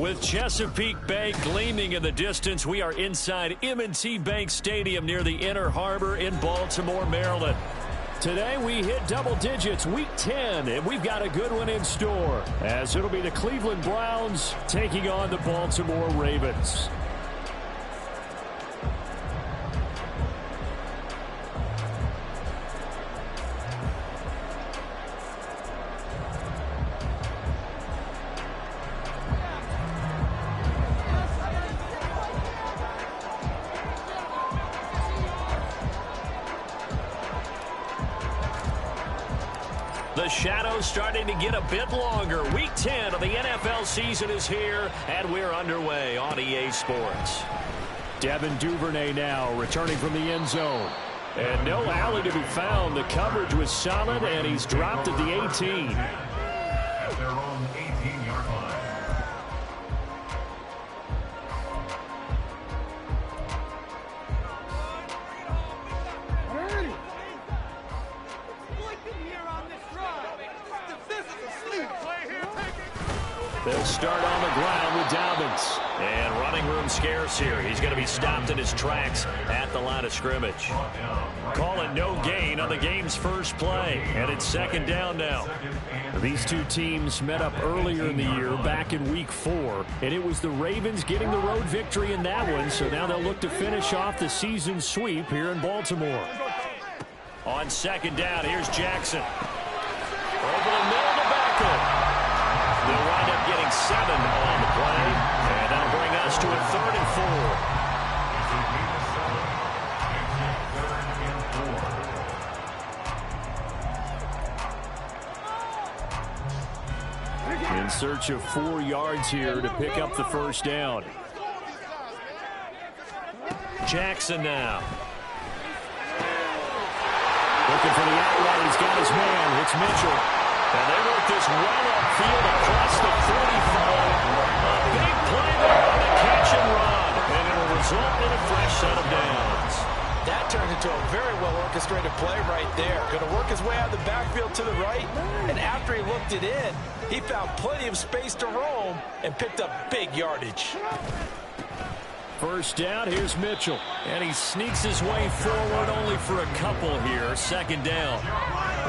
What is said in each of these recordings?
With Chesapeake Bay gleaming in the distance, we are inside M&T Bank Stadium near the Inner Harbor in Baltimore, Maryland. Today we hit double digits, week 10, and we've got a good one in store, as it'll be the Cleveland Browns taking on the Baltimore Ravens. The shadow's starting to get a bit longer. Week 10 of the NFL season is here, and we're underway on EA Sports. Devin Duvernay now returning from the end zone. And no alley to be found. The coverage was solid, and he's dropped at the 18. At their own 18-yard line. They'll start on the ground with Dobbins. And running room scarce here. He's going to be stopped in his tracks at the line of scrimmage. Call it no gain on the game's first play. And it's second down now. These two teams met up earlier in the year, back in week 4. And it was the Ravens getting the road victory in that one. So now they'll look to finish off the season sweep here in Baltimore. On second down, here's Jackson. Over the middle to Beckham. They'll wind up getting 7 on the play, and that'll bring us to a 3rd and 4. In search of 4 yards here to pick up the first down. Jackson now. Looking for the outlet. He's got his man. It's Mitchell. And they work this well upfield across the 45. A big play there on the catch and run. And it will result in a fresh set of downs. That turned into a very well-orchestrated play right there. Going to work his way out of the backfield to the right. And after he looked it in, he found plenty of space to roam and picked up big yardage. First down, here's Mitchell. And he sneaks his way forward only for a couple here. Second down.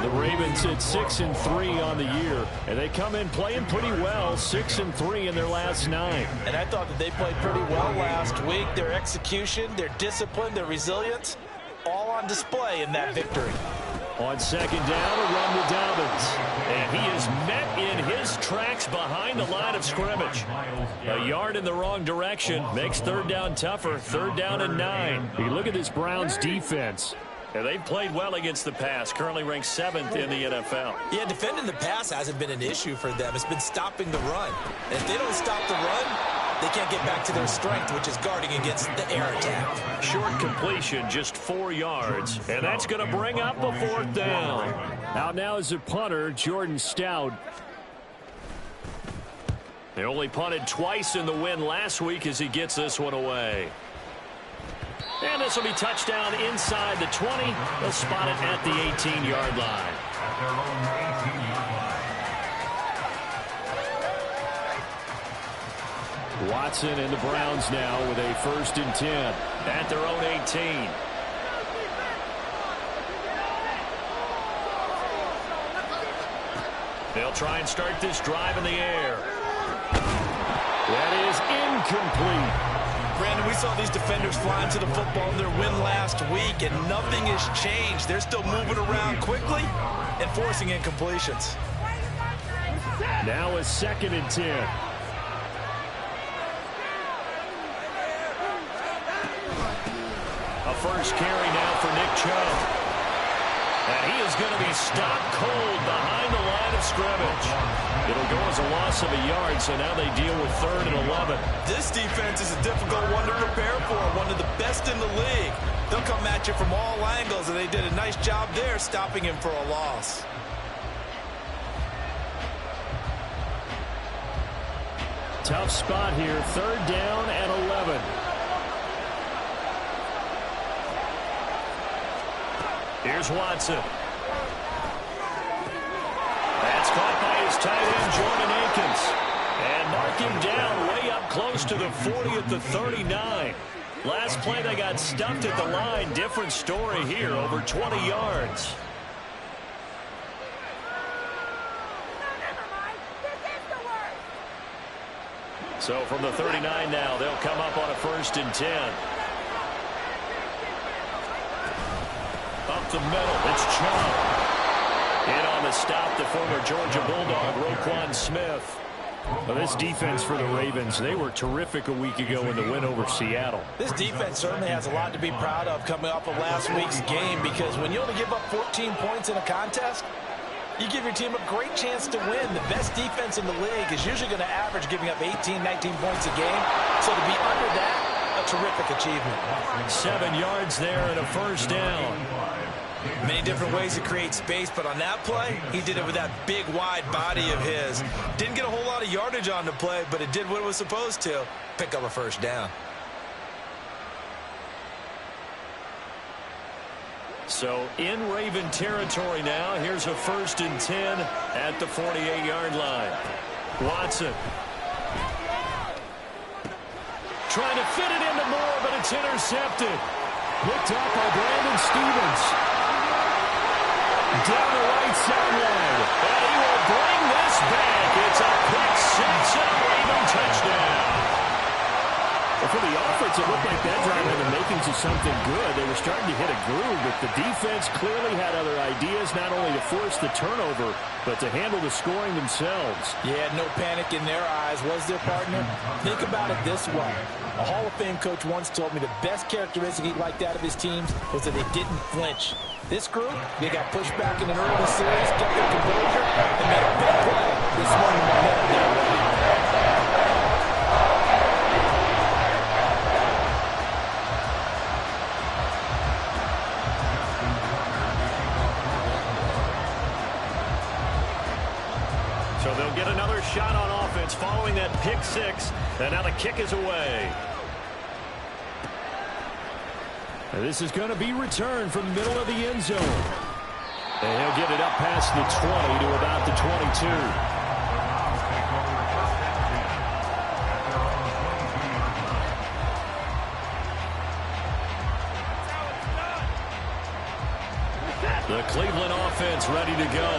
The Ravens hit 6-3 on the year, and they come in playing pretty well, 6-3 in their last 9. And I thought that they played pretty well last week. Their execution, their discipline, their resilience, all on display in that victory. On second down, a run with Dobbins. And he is met in his tracks behind the line of scrimmage. A yard in the wrong direction makes third down tougher. Third down and 9. You look at this Browns defense. And they've played well against the pass, currently ranked 7th in the NFL. Yeah, defending the pass hasn't been an issue for them. It's been stopping the run. And if they don't stop the run, they can't get back to their strength, which is guarding against the air attack. Short completion, just 4 yards. And that's going to bring up a 4th down. Out now is a punter, Jordan Stout. They only punted twice in the win last week as he gets this one away. And this will be touchdown inside the 20. They'll spot it at the 18-yard line. At their own 18-yard line. Watson and the Browns now with a 1st and 10 at their own 18. They'll try and start this drive in the air. That is incomplete. Brandon, we saw these defenders flying to the football in their win last week, and nothing has changed. They're still moving around quickly and forcing incompletions. Now a 2nd and 10. A first carry now for Nick Chubb. And he is going to be stopped cold behind the line of scrimmage. It'll go as a loss of a yard, so now they deal with 3rd and 11. This defense is a difficult one to prepare for, one of the best in the league. They'll come at you from all angles, and they did a nice job there stopping him for a loss. Tough spot here, 3rd down and 11. Here's Watson. That's caught by his tight end, Jordan Akins. And mark him down way up close to the 40 at the 39. Last play, they got stuffed at the line. Different story here, over 20 yards. So from the 39 now, they'll come up on a 1st and 10. Up the middle, it's Chubb. In on the stop, the former Georgia Bulldog, Roquan Smith. Well, this defense for the Ravens, they were terrific a week ago in the win over Seattle. This defense certainly has a lot to be proud of coming off of last week's game, because when you only give up 14 points in a contest, you give your team a great chance to win. The best defense in the league is usually going to average giving up 18, 19 points a game. So to be under that, a terrific achievement. 7 yards there and a 1st down. Many different ways to create space, but on that play, he did it with that big, wide body of his. Didn't get a whole lot of yardage on the play, but it did what it was supposed to, pick up a 1st down. So in Raven territory now, here's a 1st and 10 at the 48-yard line. Watson. Trying to fit it into Moore, but it's intercepted. Picked up by Brandon Stevens. Down the right sideline. And he will bring this back. It's a pick 6 and a Raven touchdown. Well, for the offense, it looked like that drive had the makings of something good. They were starting to hit a groove, but the defense clearly had other ideas, not only to force the turnover, but to handle the scoring themselves. Yeah, no panic in their eyes, was their partner? Think about it this way. A Hall of Fame coach once told me the best characteristic he liked out of his teams was that they didn't flinch. This group, they got pushed back in an early series, kept their composure, and made a big play this morning. So they'll get another shot on offense following that pick 6, and now the kick is away. This is going to be returned from the middle of the end zone. And he'll get it up past the 20 to about the 22. The Cleveland offense ready to go.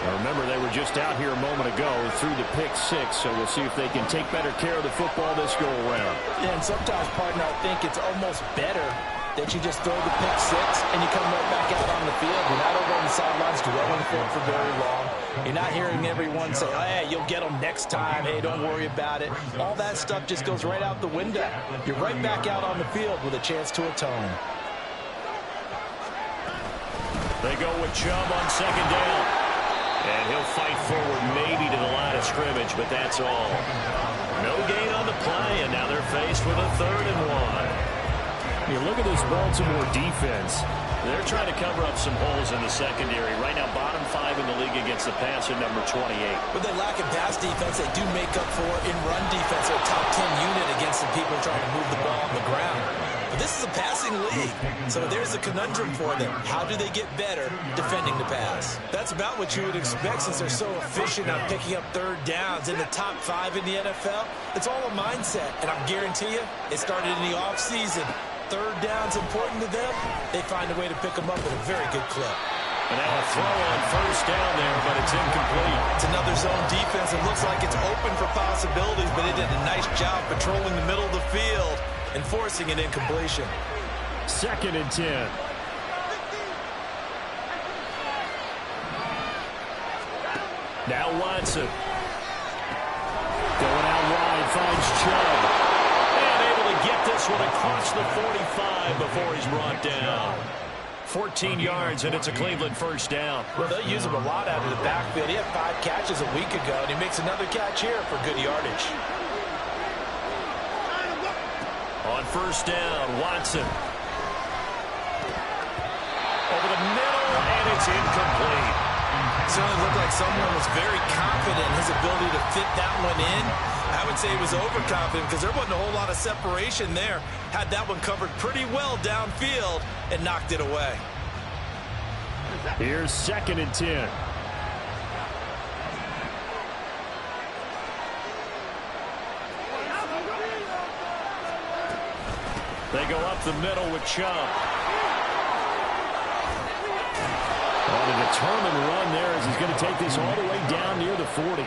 Now remember, they were just out here a moment ago through the pick 6, so we'll see if they can take better care of the football this go-around. Yeah, and sometimes, partner, I think it's almost better that you just throw the pick 6 and you come right back out on the field. You're not over on the sidelines dwelling for very long. You're not hearing everyone say, oh, hey, you'll get them next time. Hey, don't worry about it. All that stuff just goes right out the window. You're right back out on the field with a chance to atone. They go with Chubb on 2nd down. And he'll fight forward maybe to the line of scrimmage, but that's all. No gain on the play, and now they're faced with a 3rd and 1. You look at this Baltimore defense. They're trying to cover up some holes in the secondary. Right now, bottom 5 in the league against the passer, number 28. But they lack in pass defense. They do make up for in run defense. They're a top 10 unit against the people trying to move the ball on the ground. But this is a passing league, so there's a conundrum for them. How do they get better defending the pass? That's about what you would expect since they're so efficient on picking up 3rd downs in the top 5 in the NFL. It's all a mindset, and I guarantee you, it started in the offseason. 3rd down's important to them. They find a way to pick them up at a very good clip. And now a throw on 1st down there, but it's incomplete. It's another zone defense. It looks like it's open for possibilities, but it did a nice job patrolling the middle of the field and forcing an incompletion. 2nd and 10. Now Watson. Going out wide, finds Chubb. Get this one across the 45 before he's brought down. 14 yards, and it's a Cleveland 1st down. Well, they'll use him a lot out of the backfield. He had 5 catches a week ago, and he makes another catch here for good yardage. On 1st down, Watson. Over the middle, and it's incomplete. Certainly looked like someone was very confident in his ability to fit that one in. I would say he was overconfident because there wasn't a whole lot of separation there. Had that one covered pretty well downfield and knocked it away. Here's 2nd and 10. They go up the middle with Chubb. On a determined run there as he's going to take this all the way down near the 40.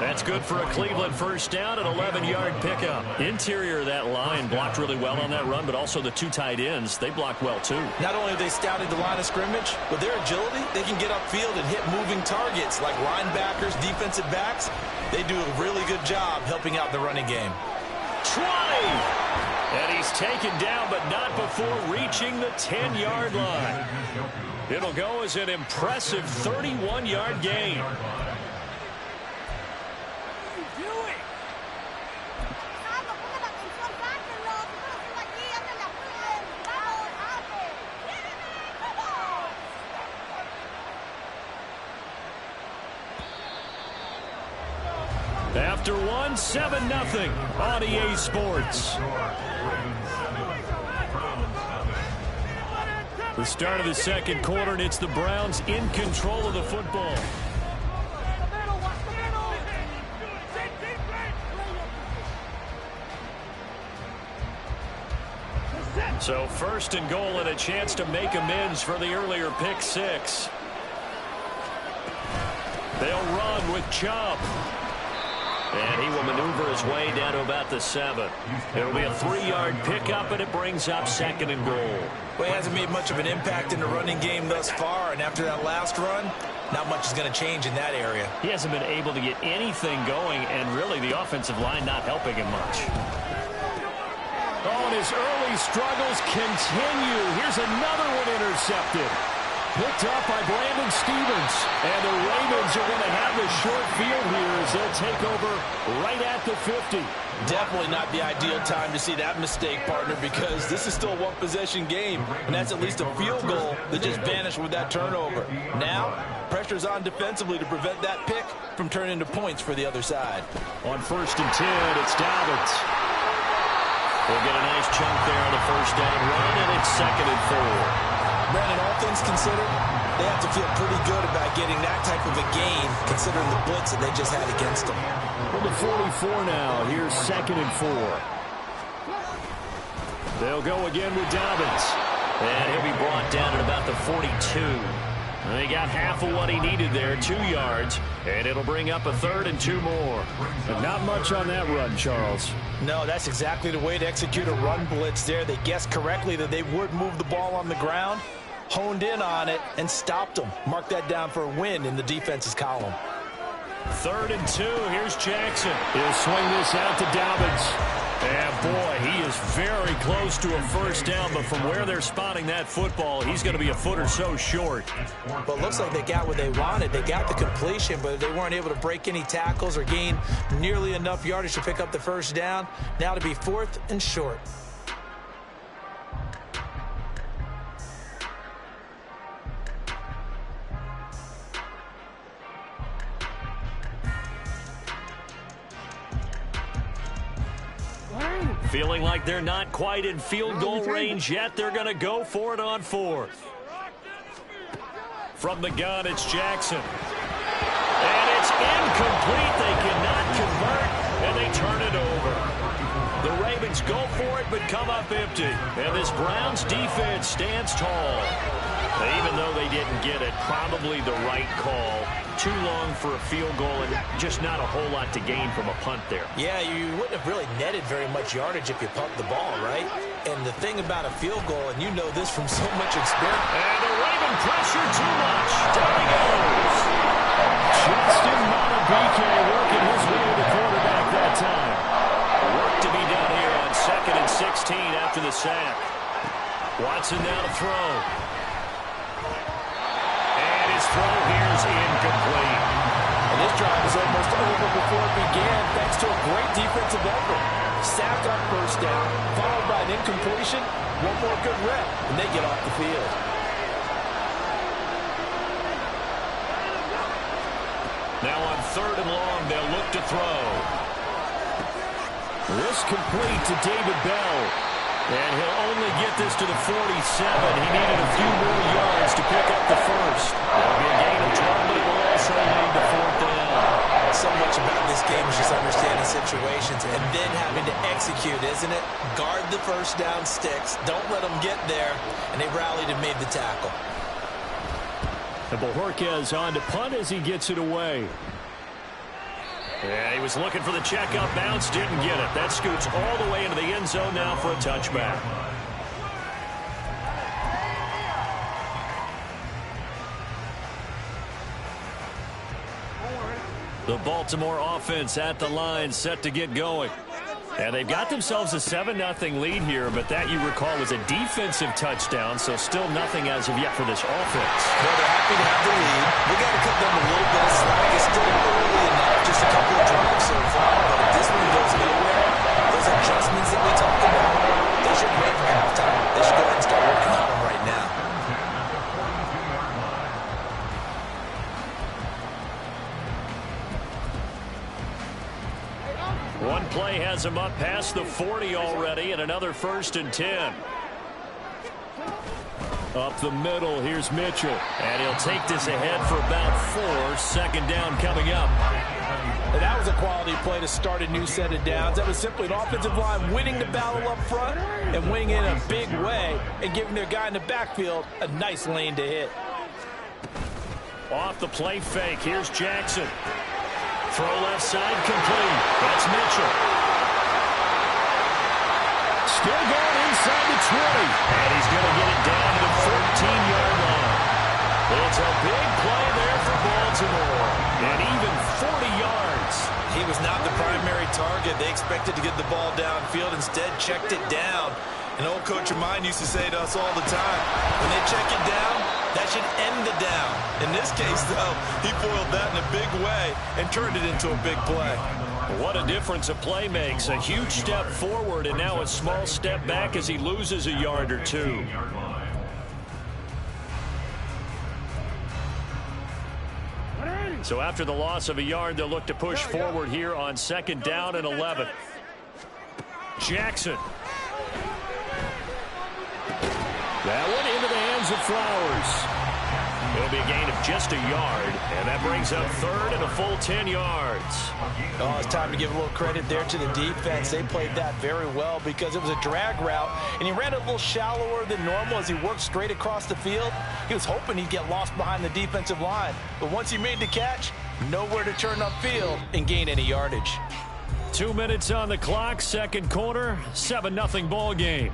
That's good for a Cleveland first down, an 11-yard pickup. Interior of that line blocked really well on that run, but also the two tight ends, they blocked well too. Not only have they scouted the line of scrimmage, with their agility, they can get upfield and hit moving targets like linebackers, defensive backs. They do a really good job helping out the running game. 20! And he's taken down, but not before reaching the 10-yard line. It'll go as an impressive 31-yard gain. After one, 7-0 on EA Sports. The start of the second quarter, and it's the Browns in control of the football. So first and goal and a chance to make amends for the earlier pick six. They'll run with Chubb. And he will maneuver his way down to about the 7. It'll be a 3-yard pickup, and it brings up second and goal. Well, he hasn't made much of an impact in the running game thus far, and after that last run, not much is going to change in that area. He hasn't been able to get anything going, and really the offensive line not helping him much. Oh, and his early struggles continue. Here's another one intercepted. Picked up by Brandon Stevens. And the Ravens are going to have the short field here as they'll take over right at the 50. Definitely not the ideal time to see that mistake, partner, because this is still a one-possession game, and that's at least a field goal that just vanished with that turnover. Now, pressure's on defensively to prevent that pick from turning into points for the other side. On 1st and 10, it's Dobbins. We'll get a nice chunk there on the first down run, and it's 2nd and 4. Brandon, all things considered, they have to feel pretty good about getting that type of a gain, considering the blitz that they just had against them. From the 44 now, here's 2nd and 4. They'll go again with Dobbins. And he'll be brought down at about the 42. They got half of what he needed there, 2 yards, and it'll bring up a 3rd and 2 more. But not much on that run, Charles. No, that's exactly the way to execute a run blitz there. They guessed correctly that they would move the ball on the ground, honed in on it, and stopped them. Mark that down for a win in the defense's column. 3rd and 2, here's Jackson. He'll swing this out to Dobbins. And boy, he is very close to a first down, but from where they're spotting that football, he's going to be a foot or so short. But it looks like they got what they wanted. They got the completion, but they weren't able to break any tackles or gain nearly enough yardage to pick up the first down. Now to be 4th and short. Feeling like they're not quite in field goal range yet. They're going to go for it on 4th. From the gun, it's Jackson. And it's incomplete. They cannot convert, and they turn it over. The Ravens go for it, but come up empty. And this Browns defense stands tall. Even though they didn't get it, probably the right call. Too long for a field goal and just not a whole lot to gain from a punt there. Yeah, you wouldn't have really netted very much yardage if you pumped the ball, right? And the thing about a field goal, and you know this from so much experience. And the Raven pressure too much. Down he goes. Justin Montebique working his way to the quarterback that time. Work to be done here on 2nd and 16 after the sack. Watson now to throw. Throw here's incomplete. And this drive is almost over before it began thanks to a great defensive effort. Sack on first down, followed by an incompletion, one more good rep, and they get off the field. Now on 3rd and long, they'll look to throw. This complete to David Bell. And he'll only get this to the 47. He needed a few more yards to pick up the first. That'll be a gain of 12, but it will also lead to 4th down. So much about this game is just understanding situations and then having to execute, isn't it? Guard the first down sticks. Don't let them get there. And they rallied and made the tackle. And Bojorquez on to punt as he gets it away. Yeah, he was looking for the checkup bounce, didn't get it. That scoots all the way into the end zone now for a touchback. The Baltimore offense at the line, set to get going. And they've got themselves a 7-0 lead here, but that, you recall, was a defensive touchdown, so still nothing as of yet for this offense. Well, they're happy to have the lead. We got to cut them a little bit of slack. It's still early enough, just a couple of drives so far, but if this one goes nowhere, those adjustments that we talked about, they should wait for halftime. They should go ahead and start working on them right now. One play has him up past the 40 already, and another 1st and 10. Up the middle, here's Mitchell. And he'll take this ahead for about 4. 2nd down coming up. And that was a quality play to start a new set of downs. That was simply an offensive line winning the battle up front and winning in a big way and giving their guy in the backfield a nice lane to hit. Off the play fake, here's Jackson. Throw left side complete. That's Mitchell. Still going inside the 20. And he's going to get it down to the 14-yard line. It's a big play there for Baltimore. And even 40 yards. He was not the primary target. They expected to get the ball downfield. Instead, checked it down. An old coach of mine used to say to us all the time, when they check it down, that should end the down. In this case, though, he foiled that in a big way and turned it into a big play. What a difference a play makes. A huge step forward and now a small step back as he loses a yard or two. So after the loss of a yard, they'll look to push forward here on 2nd down and 11. Jackson. That one into the hands of Flowers. It'll be a gain of just a yard, and that brings up 3rd and a full 10 yards. Oh, it's time to give a little credit there to the defense. They played that very well because it was a drag route, and he ran a little shallower than normal as he worked straight across the field. He was hoping he'd get lost behind the defensive line, but once he made the catch, nowhere to turn upfield and gain any yardage. 2 minutes on the clock, 2nd quarter, 7-0 ball game.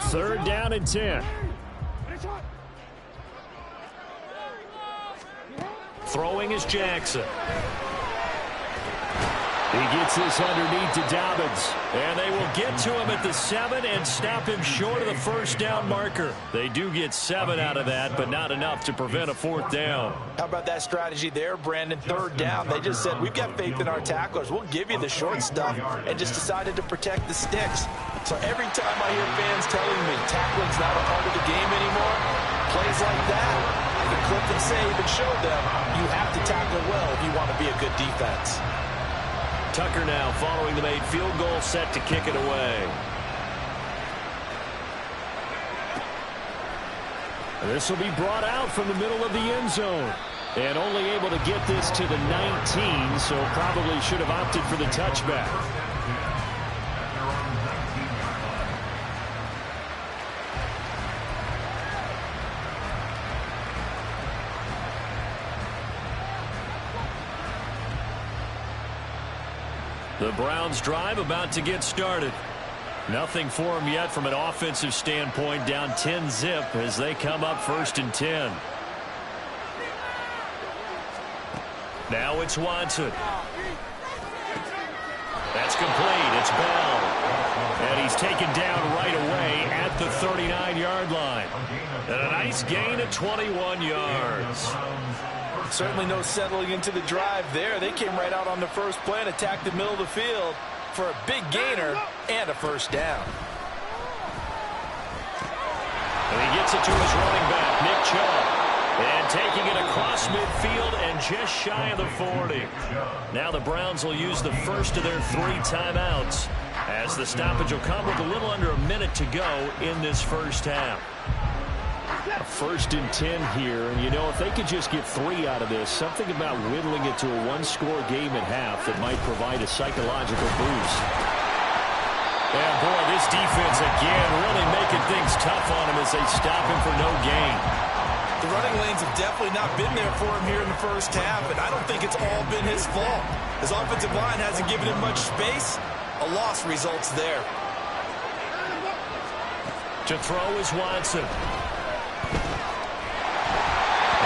Third down and 10. Throwing is Jackson. He gets this underneath to Dobbins. And they will get to him at the 7 and stop him short of the 1st down marker. They do get 7 out of that, but not enough to prevent a 4th down. How about that strategy there, Brandon? 3rd down. They just said, we've got faith in our tacklers. We'll give you the short stuff, and just decided to protect the sticks. So every time I hear fans telling me tackling's not a part of the game anymore, plays like that, I can clip and save and show them you have to tackle well if you want to be a good defense. Tucker now following the made field goal, set to kick it away. This will be brought out from the middle of the end zone. And only able to get this to the 19, so probably should have opted for the touchback. The Browns drive about to get started. Nothing for them yet from an offensive standpoint, down 10-zip as they come up 1st and 10. Now it's Watson. That's complete. It's Bell. And he's taken down right away at the 39-yard line. And a nice gain of 21 yards. Certainly no settling into the drive there. They came right out on the first play and attacked the middle of the field for a big gainer and a 1st down. And he gets it to his running back, Nick Chubb. And taking it across midfield and just shy of the 40. Now the Browns will use the first of their 3 timeouts as the stoppage will come with a little under a minute to go in this 1st half. A 1st and 10 here, and you know, if they could just get 3 out of this, something about whittling it to a one-score game at half that might provide a psychological boost. And boy, this defense again really making things tough on him as they stop him for no gain. The running lanes have definitely not been there for him here in the first half, and I don't think it's all been his fault. His offensive line hasn't given him much space. A loss results there. To throw is Watson.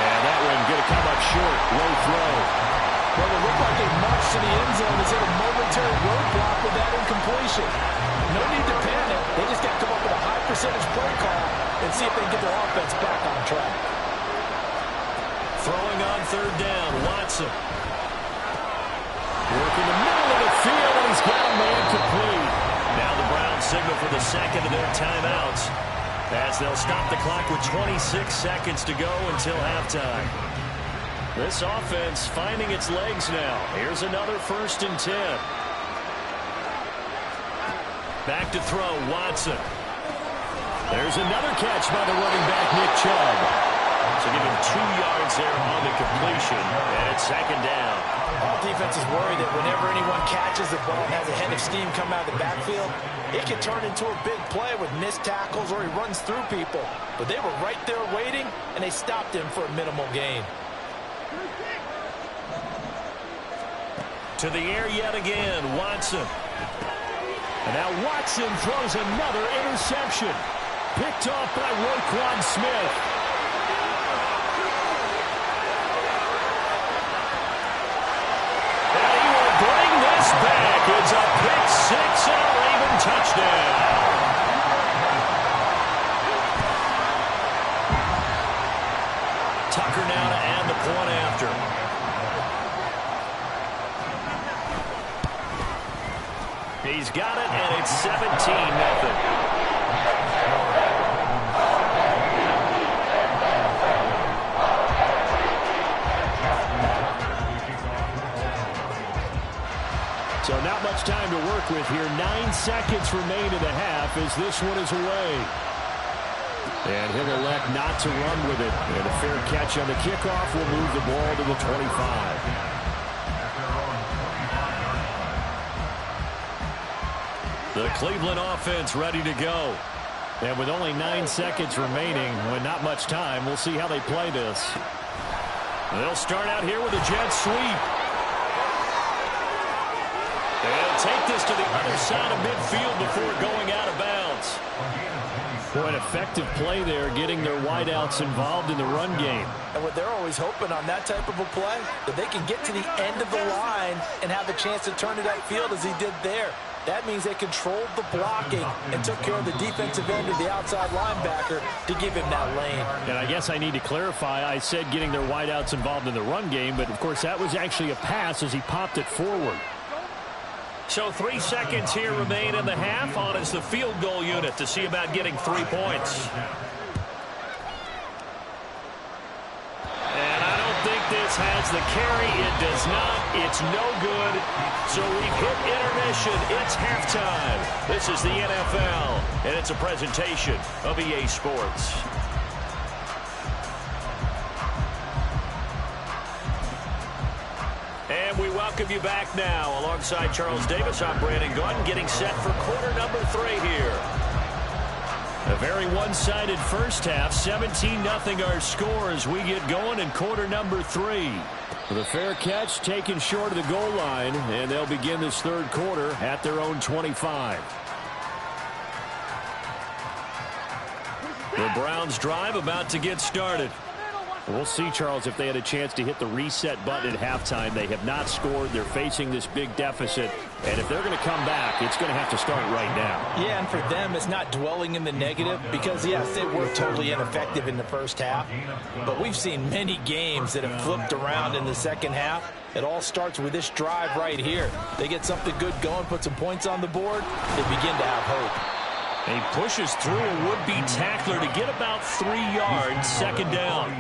And that one going to come up short. Low throw. Well, it looked like they marched to the end zone as hit a momentary roadblock with that incompletion. No need to panic. They just got to come up with a high percentage play call and see if they can get their offense back on track. Throwing on 3rd down, Watson. Working the middle of the field, and he's got a man complete. Now the Browns signal for the second of their timeouts as they'll stop the clock with 26 seconds to go until halftime. This offense finding its legs now. Here's another 1st and 10. Back to throw, Watson. There's another catch by the running back, Nick Chubb. So give him 2 yards there on the completion, and it's 2nd down. All defenses worry that whenever anyone catches the ball and has a head of steam come out of the backfield, it can turn into a big play with missed tackles or he runs through people. But they were right there waiting, and they stopped him for a minimal gain. To the air yet again, Watson. And now Watson throws another interception. Picked off by Roquan Smith. And he will bring this back. It's a pick 6 and a Raven touchdown. Tucker now to add the point after. He's got it, and it's 17-0. So not much time to work with here. 9 seconds remain in the half as this one is away. And he'll elect not to run with it. And a fair catch on the kickoff will move the ball to the 25. The Cleveland offense ready to go. And with only 9 seconds remaining, with not much time, we'll see how they play this. They'll start out here with a jet sweep. And take this to the other side of midfield before going out of bounds. Boy, an effective play there, getting their wideouts involved in the run game. And what they're always hoping on that type of a play, that they can get to the end of the line and have a chance to turn it upfield as he did there. That means they controlled the blocking and took care of the defensive end of the outside linebacker to give him that lane. And I guess I need to clarify, I said getting their wideouts involved in the run game, but of course that was actually a pass as he popped it forward. So 3 seconds here remain in the half. On is the field goal unit to see about getting 3 points. And I don't think this has the carry. It does not. It's no good. So we've hit intermission. It's halftime. This is the NFL, and it's a presentation of EA Sports. And we welcome you back now. Alongside Charles Davis, I'm Brandon Gordon, getting set for quarter number 3 here. A very one-sided first half. 17-0 our score as we get going in quarter number 3. With a fair catch taken short of the goal line, and they'll begin this third quarter at their own 25. The Browns drive about to get started. We'll see, Charles, if they had a chance to hit the reset button at halftime. They have not scored. They're facing this big deficit. And if they're going to come back, it's going to have to start right now. Yeah, and for them, it's not dwelling in the negative because, yes, they were totally ineffective in the first half. But we've seen many games that have flipped around in the second half. It all starts with this drive right here. They get something good going, put some points on the board, they begin to have hope. He pushes through a would-be tackler to get about 3 yards, second down.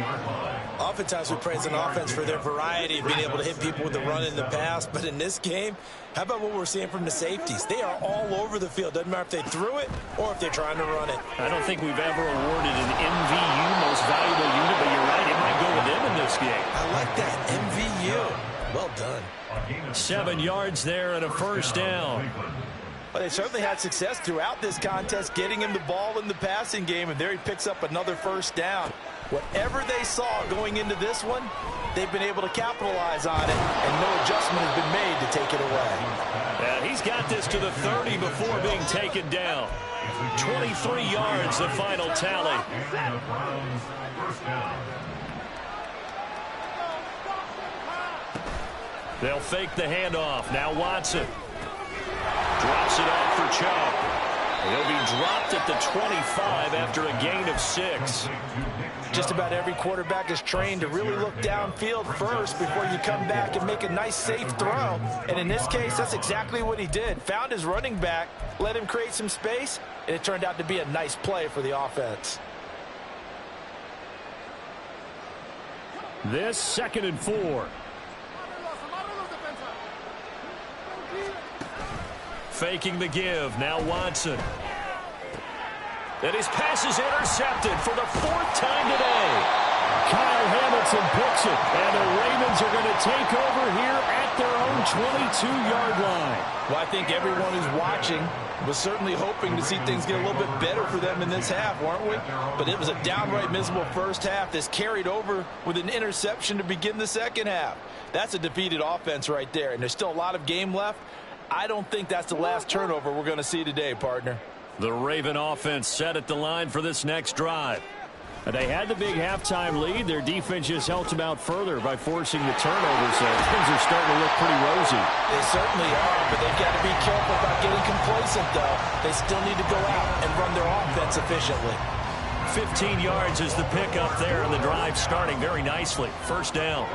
Oftentimes we praise an offense for their variety of being able to hit people with the run in the pass, but in this game, how about what we're seeing from the safeties? They are all over the field. Doesn't matter if they threw it or if they're trying to run it. I don't think we've ever awarded an MVU, most valuable unit, but you're right, it might go with them in this game. I like that, MVU. Well done. 7 yards there and a first down. Well, they certainly had success throughout this contest, getting him the ball in the passing game, and there he picks up another first down. Whatever they saw going into this one, they've been able to capitalize on it, and no adjustment has been made to take it away. And he's got this to the 30 before being taken down. 23 yards, the final tally. They'll fake the handoff. Now Watson drops it off for Chubb. He'll be dropped at the 25 after a gain of 6. Just about every quarterback is trained to really look downfield first before you come back and make a nice, safe throw. And in this case, that's exactly what he did. Found his running back, let him create some space, and it turned out to be a nice play for the offense. This 2nd and 4. Faking the give. Now Watson. And his pass is intercepted for the 4th time today. Kyle Hamilton picks it. And the Ravens are going to take over here at their own 22-yard line. Well, I think everyone who's watching was certainly hoping to see things get a little bit better for them in this half, weren't we? But it was a downright miserable first half. This carried over with an interception to begin the second half. That's a defeated offense right there, and there's still a lot of game left. I don't think that's the last turnover we're going to see today, partner. The Raven offense set at the line for this next drive. They had the big halftime lead. Their defense just helped them out further by forcing the turnover, so things are starting to look pretty rosy. They certainly are, but they've got to be careful about getting complacent, though. They still need to go out and run their offense efficiently. 15 yards is the pickup there, and the drive starting very nicely. First down.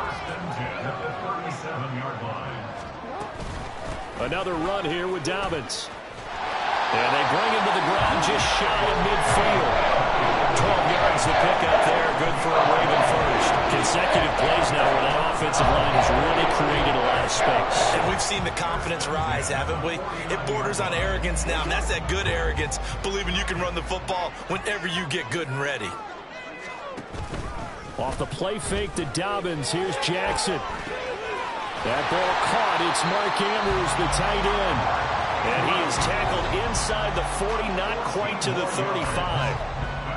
Another run here with Dobbins. And they bring him to the ground just shy of midfield. 12 yards the pickup there. Good for a Raven first. Consecutive plays now where that offensive line has really created a lot of space. And we've seen the confidence rise, haven't we? It borders on arrogance now, and that's that good arrogance, believing you can run the football whenever you get good and ready. Off the play fake to Dobbins. Here's Jackson. That ball caught. It's Mark Andrews, the tight end. And he is tackled inside the 40, not quite to the 35.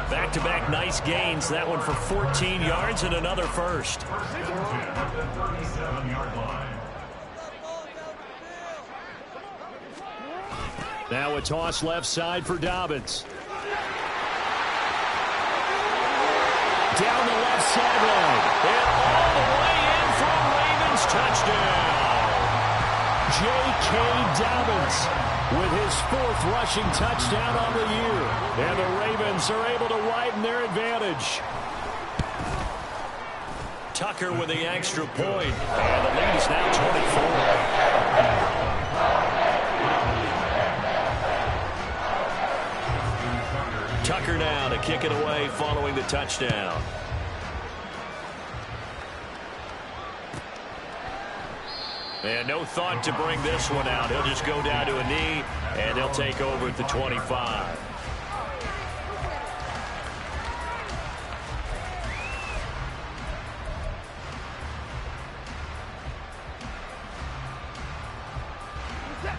Back-to-back nice gains. That one for 14 yards and another first. Now a toss left side for Dobbins. Down the left sideline. And all the way in for a Ravens touchdown. J.K. Dobbins with his 4th rushing touchdown on the year. And the Ravens are able to widen their advantage. Tucker with the extra point. And the lead is now 24. Tucker now to kick it away following the touchdown. And no thought to bring this one out. He'll just go down to a knee, and they'll take over at the 25.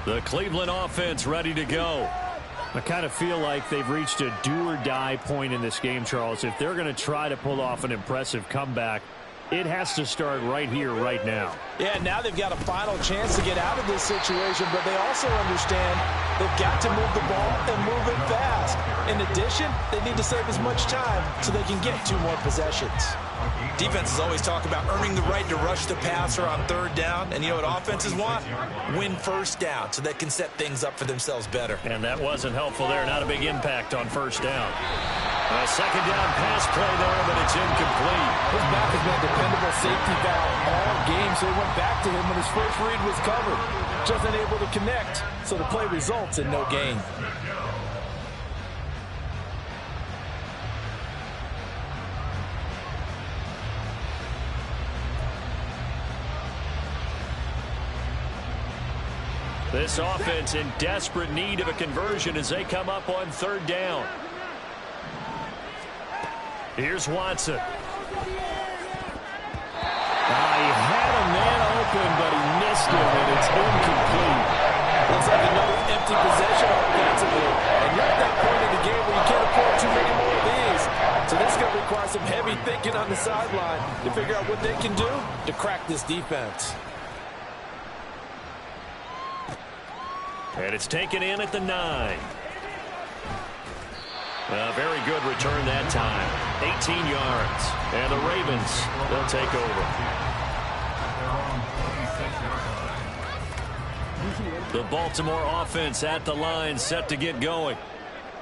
The Cleveland offense ready to go. I kind of feel like they've reached a do-or-die point in this game, Charles. If they're going to try to pull off an impressive comeback, it has to start right here, right now. Yeah, now they've got a final chance to get out of this situation, but they also understand they've got to move the ball and move it fast. In addition, they need to save as much time so they can get 2 more possessions. Defenses always talk about earning the right to rush the passer on 3rd down, and you know what offenses want? Win first down so they can set things up for themselves better. And that wasn't helpful there. Not a big impact on first down. A 2nd down pass play there, but it's incomplete. His back has been a dependable safety valve all game, so he went back to him when his first read was covered. Just unable to connect, so the play results in no gain. This offense in desperate need of a conversion as they come up on third down. Here's Watson. He had a man open, but he missed him, and it's incomplete. Looks like another empty possession offensively. And you're at that point in the game where you can't afford too many more of these. So this is going to require some heavy thinking on the sideline to figure out what they can do to crack this defense. And it's taken in at the 9. A very good return that time. 18 yards. And the Ravens, they'll take over. The Baltimore offense at the line, set to get going.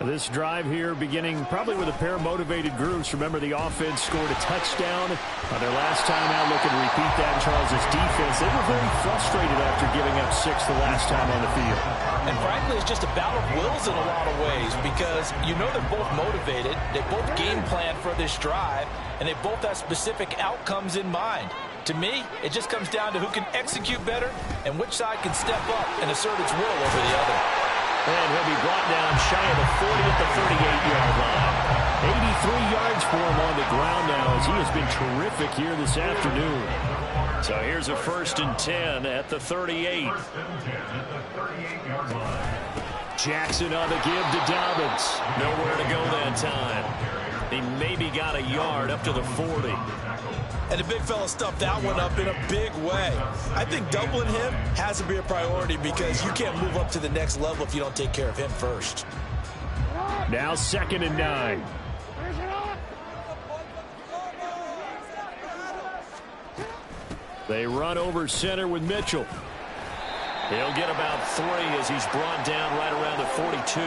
This drive here beginning probably with a pair of motivated groups. Remember, the offense scored a touchdown on their last time out. Looking to repeat that in Charles' defense. They were very frustrated after giving up 6 the last time on the field. And frankly, it's just a battle of wills in a lot of ways because you know they're both motivated. They both game plan for this drive, and they both have specific outcomes in mind. To me, it just comes down to who can execute better and which side can step up and assert its will over the other. And he'll be brought down shy of the 40 at the 38-yard line. 83 yards for him on the ground now as he has been terrific here this afternoon. So here's a 1st and 10 at the 38. Jackson on the give to Dobbins. Nowhere to go that time. He maybe got a yard up to the 40. And the big fella stuffed that one up in a big way. I think doubling him has to be a priority because you can't move up to the next level if you don't take care of him first. Now 2nd and 9. They run over center with Mitchell. He'll get about 3 as he's brought down right around the 42.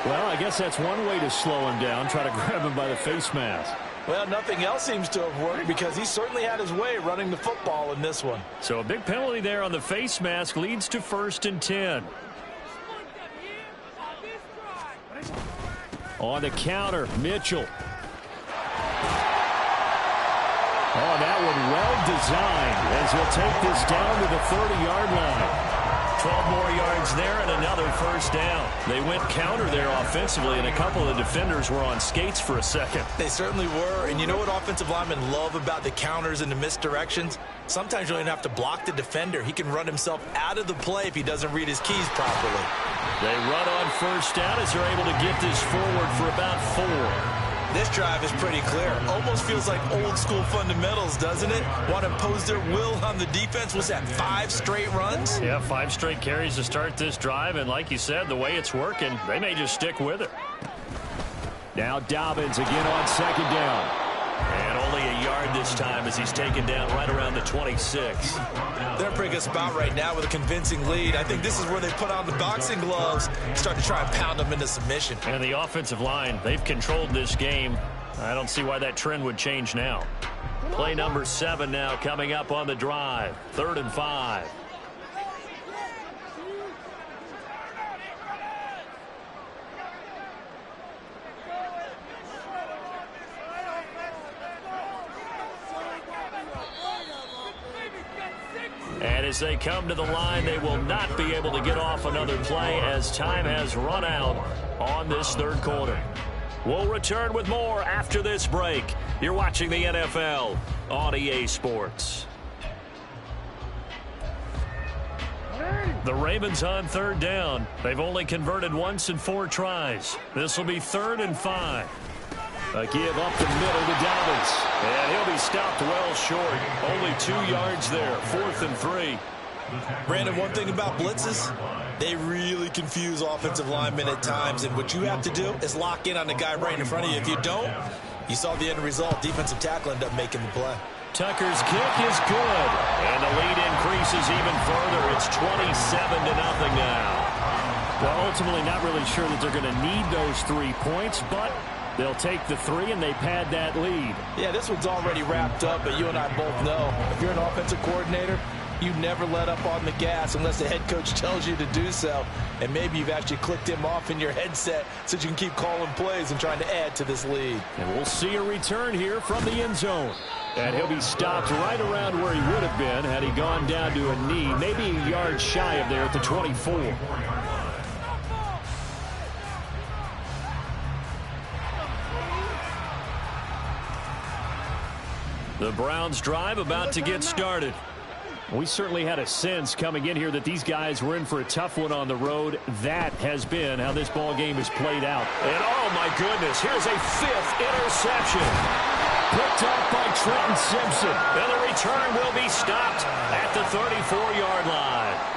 Well, I guess that's one way to slow him down, try to grab him by the face mask. Well, nothing else seems to have worked because he certainly had his way running the football in this one. So a big penalty there on the face mask leads to 1st and 10. On the counter, Mitchell. Oh, that one well designed as he'll take this down to the 30-yard line. 12 more yards there and another 1st down. They went counter there offensively, and a couple of defenders were on skates for a second. They certainly were, and you know what offensive linemen love about the counters and the misdirections? Sometimes you don't even have to block the defender. He can run himself out of the play if he doesn't read his keys properly. They run on 1st down as they're able to get this forward for about 4. This drive is pretty clear. Almost feels like old school fundamentals, doesn't it? Want to impose their will on the defense. Was that 5 straight runs? Yeah, 5 straight carries to start this drive. And like you said, the way it's working, they may just stick with it. Now Dobbins again on 2nd down. And only a yard this time as he's taken down right around the 26. They're in a pretty good spot right now with a convincing lead. I think this is where they put on the boxing gloves and start to try and pound them into submission. And the offensive line, they've controlled this game. I don't see why that trend would change now. Play number 7 now coming up on the drive. 3rd and 5. And as they come to the line, they will not be able to get off another play as time has run out on this 3rd quarter. We'll return with more after this break. You're watching the NFL on EA Sports. The Ravens on 3rd down. They've only converted once in 4 tries. This will be 3rd and 5. A give up the middle to Dobbins. And he'll be stopped well short. Only 2 yards there. 4th and 3. Brandon, one thing about blitzes, they really confuse offensive linemen at times. And what you have to do is lock in on the guy right in front of you. If you don't, you saw the end result. Defensive tackle ended up making the play. Tucker's kick is good. And the lead increases even further. It's 27-0 now. Well, ultimately not really sure that they're going to need those 3 points, but they'll take the 3 and they pad that lead. Yeah, this one's already wrapped up, but you and I both know if you're an offensive coordinator, You never let up on the gas unless the head coach tells you to do so. And maybe you've actually clicked him off in your headset so you can keep calling plays and trying to add to this lead. And we'll see a return here from the end zone. And he'll be stopped right around where he would have been had he gone down to a knee, maybe a yard shy of there at the 24. The Browns drive about to get started. We certainly had a sense coming in here that these guys were in for a tough one on the road. That has been how this ball game has played out. And oh my goodness, here's a 5th interception. Picked up by Trenton Simpson. And the return will be stopped at the 34-yard line.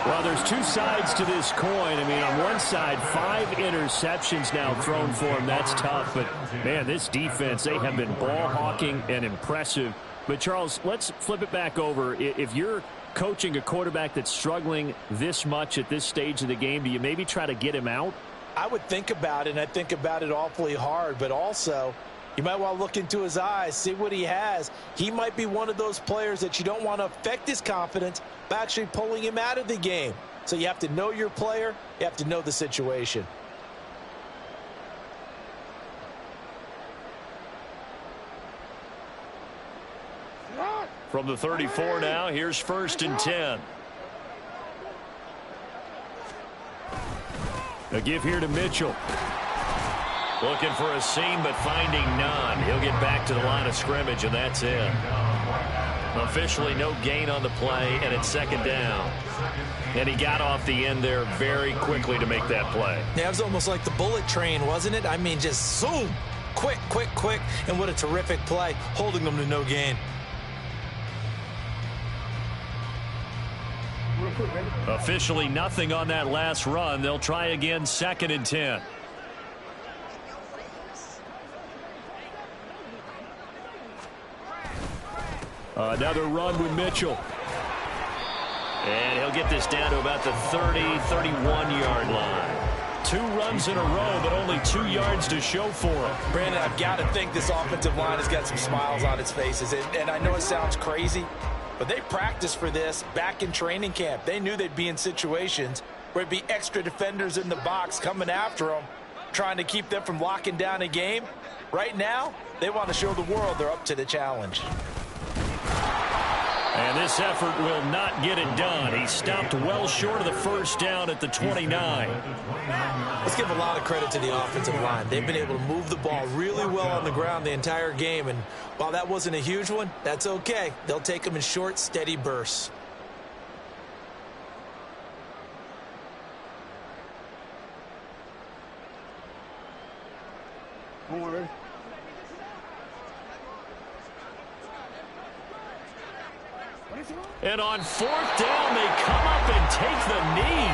Well, there's two sides to this coin. I mean, on one side, 5 interceptions now thrown for him. That's tough. But, man, this defense, they have been ball hawking and impressive. But, Charles, let's flip it back over. If you're coaching a quarterback that's struggling this much at this stage of the game, do you maybe try to get him out? I would think about it, and I think about it awfully hard. But also, you might want to look into his eyes, see what he has. He might be one of those players that you don't want to affect his confidence by actually pulling him out of the game. So you have to know your player. You have to know the situation. From the 34 now, here's 1st and 10. A give here to Mitchell. Looking for a seam, but finding none. He'll get back to the line of scrimmage, and that's it. Officially no gain on the play, and it's 2nd down. And he got off the end there very quickly to make that play. Yeah, it was almost like the bullet train, wasn't it? I mean, just zoom. Quick, quick, quick. And what a terrific play, holding them to no gain. Officially nothing on that last run. They'll try again, 2nd and 10. Another run with Mitchell. And he'll get this down to about the 30, 31-yard line. 2 runs in a row, but only 2 yards to show for him. Brandon, I've got to think this offensive line has got some smiles on its faces. And I know it sounds crazy, but they practiced for this back in training camp. They knew they'd be in situations where it'd be extra defenders in the box coming after them, trying to keep them from locking down a game. Right now, they want to show the world they're up to the challenge. And this effort will not get it done. He stopped well short of the 1st down at the 29. Let's give a lot of credit to the offensive line. They've been able to move the ball really well on the ground the entire game. And while that wasn't a huge one, that's okay. They'll take them in short, steady bursts. And on 4th down, they come up and take the knee.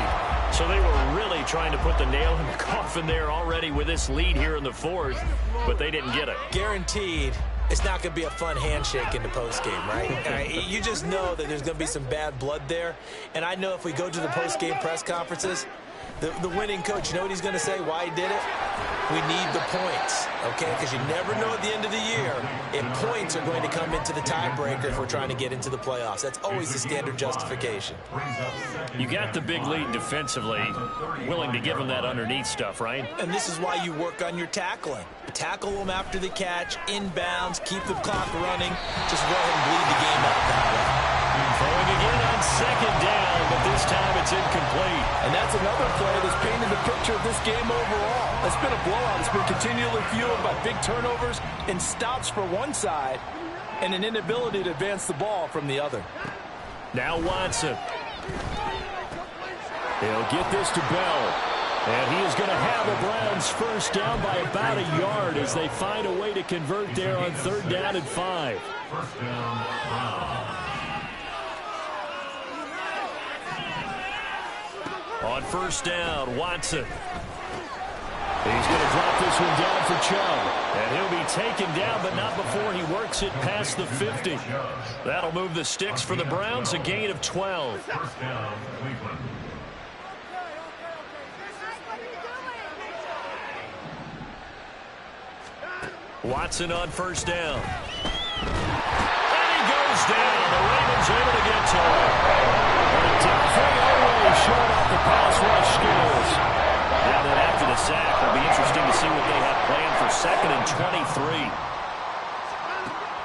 So they were really trying to put the nail in the coffin there already with this lead here in the 4th, but they didn't get it. Guaranteed, it's not going to be a fun handshake in the postgame, right? You just know that there's going to be some bad blood there. And I know if we go to the postgame press conferences, the winning coach, you know what he's going to say, why he did it? We need the points, okay? Because you never know at the end of the year if points are going to come into the tiebreaker if we're trying to get into the playoffs. That's always the standard justification. You got the big lead defensively, willing to give them that underneath stuff, right? And this is why you work on your tackling. Tackle them after the catch, inbounds, keep the clock running. Just go ahead and bleed the game out that way. Throwing again on 2nd down, but this time it's incomplete. And that's another play that's painted the picture of this game overall. It's been a blowout. It's been continually fueled by big turnovers and stops for one side and an inability to advance the ball from the other. Now Watson. He'll get this to Bell. And he is going to have the Browns 1st down by about a yard as they find a way to convert there on 3rd down and 5. 1st down. On 1st down, Watson. He's going to drop this one down for Chubb. And he'll be taken down, but not before he works it past the 50. That'll move the sticks for the Browns, a gain of 12. 1st down, Cleveland. Watson on 1st down. And he goes down. The Ravens was able to get to him. And Delphine always showing off the pass rush skills. Now that after the sack, it'll be interesting to see what they have planned for 2nd and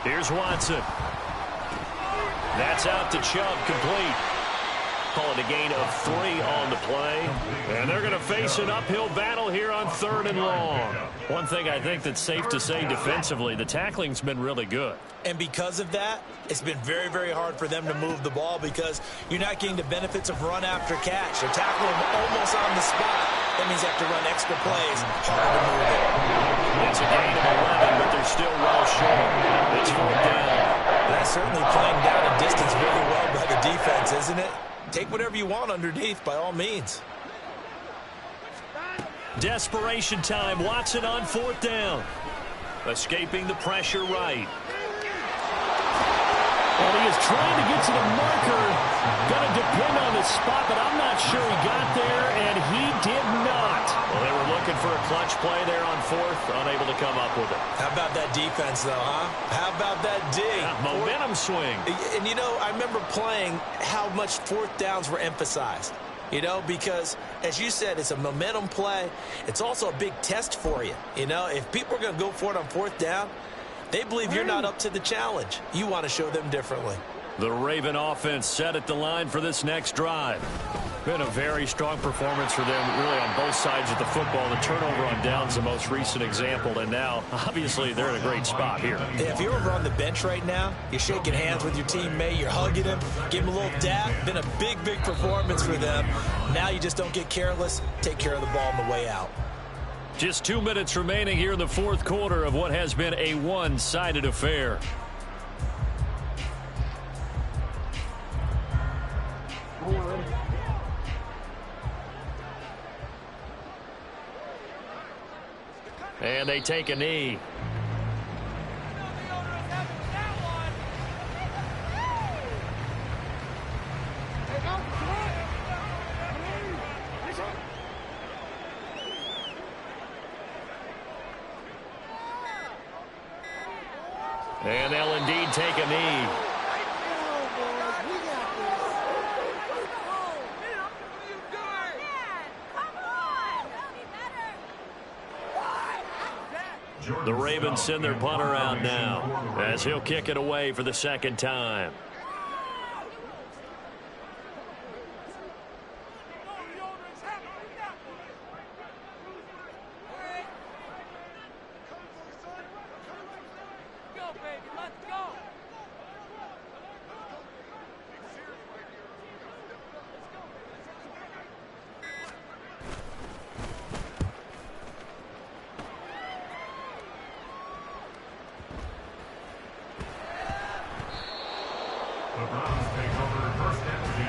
23. Here's Watson. That's out to Chubb, complete. Call it a gain of 3 on the play. And they're going to face an uphill battle here on 3rd and long. One thing I think that's safe to say defensively, the tackling's been really good. And because of that, it's been very, very hard for them to move the ball because you're not getting the benefits of run after catch. They're tackling them almost on the spot. That means they have to run extra plays. Hard to move it. It's a gain of 11, but they're still well short. It's 4th down. That's certainly playing down a distance very well by the defense, isn't it? Take whatever you want underneath, by all means. Desperation time. Watson on 4th down. Escaping the pressure right. And he is trying to get to the marker. Going to depend on the spot, but I'm not sure he got there, and he did not. Well, they were looking for a clutch play there on 4th, unable to come up with it. How about that defense, though, huh? How about that D? Momentum swing. And, you know, I remember playing how much 4th downs were emphasized. You know, because, as you said, it's a momentum play. It's also a big test for you. You know, if people are going to go for it on 4th down, they believe you're not up to the challenge. You want to show them differently. The Raven offense set at the line for this next drive. Been a very strong performance for them, really, on both sides of the football. The turnover on downs the most recent example, and now, obviously, they're in a great spot here. If you're over on the bench right now, you're shaking hands with your teammate, you're hugging him, give him a little dap. Been a big, big performance for them. Now you just don't get careless. Take care of the ball on the way out. Just 2 minutes remaining here in the 4th quarter of what has been a one-sided affair. And they take a knee. And they'll indeed take a knee. The Ravens send their punter out now as he'll kick it away for the 2nd time. The Browns take over 1st and 10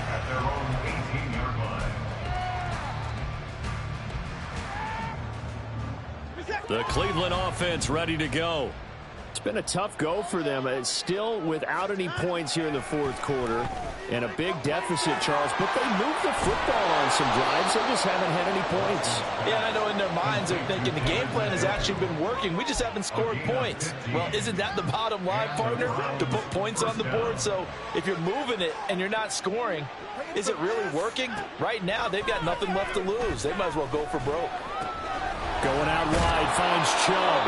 at their own 18-yard line. The Cleveland offense ready to go. It's been a tough go for them. It's still without any points here in the 4th quarter. And a big deficit, Charles. But they moved the football on some drives. They just haven't had any points. Yeah, I know in their minds they're thinking the game plan has actually been working. We just haven't scored points. Well, isn't that the bottom line, partner? To put points on the board? So if you're moving it and you're not scoring, is it really working? Right now, they've got nothing left to lose. They might as well go for broke. Going out wide, finds Chubb.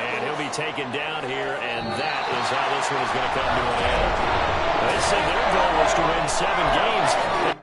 And he'll be taken down here, and that is how this one is going to come to an end. They said their goal was to win 7 games.